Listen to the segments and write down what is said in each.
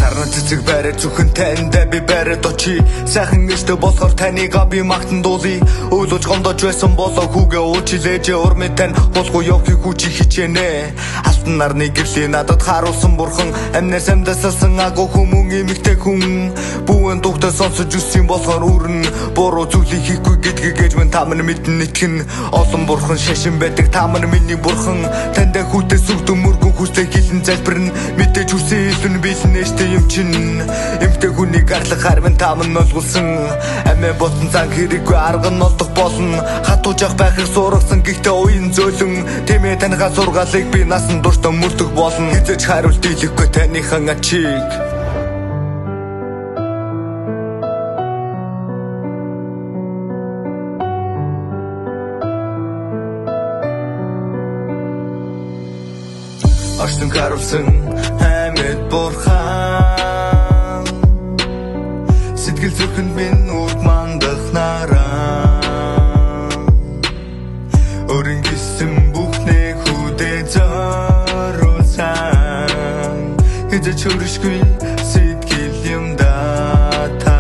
Сарна цэцэг барай зүхэн таньда би барайд очи. Сайхан эштэй болохоор таныг би магтан дуулъя. Өөлөж гомдож байсан болоо хүүгээ уучлээж урмын тань болохгүй явахыг хүчи хичээнэ. Алтан нарны гэрлийн надад харуулсан бурхан амнаар самдасалсан агуу хүмүүн эмэгтэй хүн. Бүүн дугтаа сонсож үссэн болохоор үрэн буруу зүйлийг хийхгүй гэдгийг ээж минь та минь мэднэ итгэн. Олон бурхан шашин байдаг та минь миний бурхан. Тандаа хүүтэй сүгдэн мөргөн хүслээ хилэн залбирна. Мэдээж үсээ хэлэн биелнэ штэ юм чин. Эмэгтэй хүнийг гарлах хармын та минь олгуулсан. Амиа ботон цан хэрэггүй арга нь олдох болно. Хатууж явах байхыг сургасан гэхдээ уян зөөлөн. Тэмээ танихаа сургаалыг би насан туршдаа мөрдөх болно. Хизээч хариулт дийлэхгүй таныхан ачиг. Орчин харуулсан амьд бурхан. Сэтгэл зүрхэнд минь үг мандах нараа. Өрийн гисэн бүхнээ хүдээ зориулсан. Хизээч хөрөшгүй сэтгэл юм дата.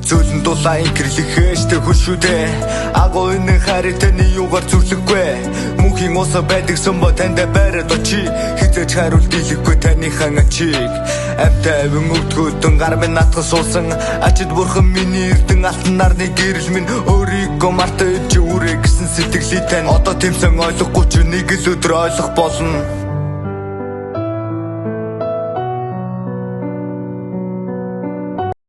Зөөлөн дулаан гэрлэхээштэй хүшүүдээ. Агуу энэ хариг таны юугаар зүрлэхгүй. Мөнхийн усаа байдаг сумба тандаа барайд очи. Хизээч хариулт дийлэхгүй таныхан ачиг. Амтай авин өвдгөөдөн гар минь натгас суусан. Ачид бурхан миний эрдэн алтан нарны гэрэл минь. Өөрийгөө мартаж үрээ гэсэн сэтгэлийг тань. Одоо тэмсэн ойлгохгүй ч нэг л өдөр ойлгох болно.